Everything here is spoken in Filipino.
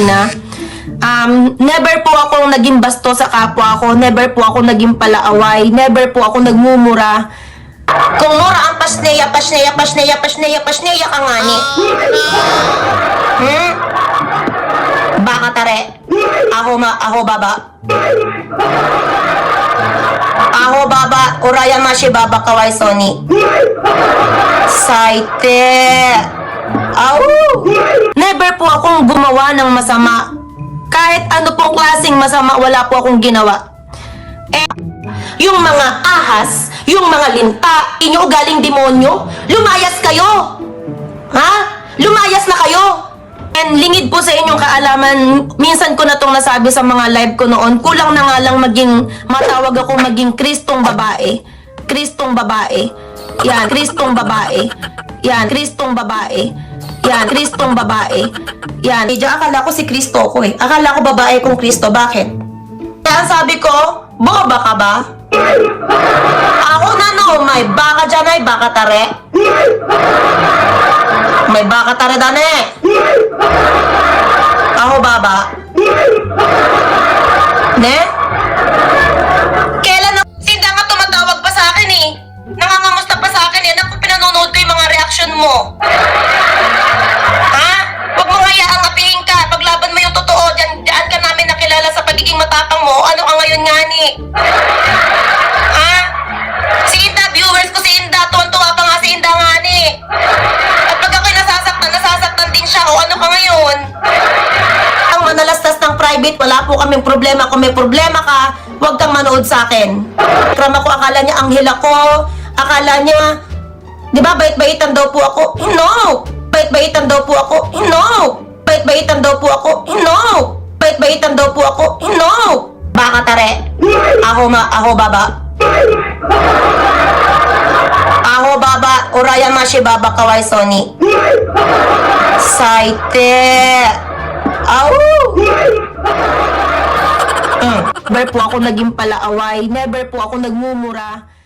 na. Never po akong naging basto sa kapwa ko. Never po ako naging palaaway. Never po ako nagmumura. Kung mura ang pasneya ka nga ni. Baka tare. Aho baba. Aho baba. Uraya mashi baba kawai soni. Saite. Au! Never po akong gumawa ng masama. Kahit ano pong klaseng masama, wala po akong ginawa. Yung mga ahas, yung mga linta, inyo galing demonyo, lumayas kayo! Ha? Lumayas na kayo! And lingid po sa inyong kaalaman, minsan ko na itong nasabi sa mga live ko noon, kulang na nga lang matawag ako maging Kristong babae. Kristong babae. Yan, Kristong babae. Yan, Kristong babae. Yan, Kristong babae. Yan. Medyo akala ko si Kristo ko eh. Akala ko babae kong Kristo. Bakit? Kaya sabi ko, boba ka ba? Ako na no, may baka dyan ay baka tare. May baka tare dane. Ako baba. Ne? Kailan na Sinda nga tumatawag pa sa akin eh. Nangangamusta pa sa akin eh. Naku, pinanonood ko yung mga reaction mo. Ha? Huwag mo hayaang apihin ka. Paglaban mo yung totoo, dyan ka namin nakilala sa pagiging matapang mo. Ano ka ngayon nga ni? Ha? Si Inda, viewers ko si Inda. Tuwan-tuwa pa nga si Inda nga ni. At pag ako'y nasasaktan din siya. O ano ka ngayon? Ang manalastas ng private, wala po kaming problema. Kung may problema ka, huwag kang manood sa akin. Krama ko, akala niya anghel ako. Akala niya, di ba, bait-baitan daw po ako? No! Bait-baitan daw po ako? No! Bait-baitan daw po ako? No! Bait-baitan daw po ako? No! Baka tare. Aho baba. Aho baba. Uraya mashi baba kawai soni. Saite. Au! Never po ako naging palaaway. Never po ako nagmumura.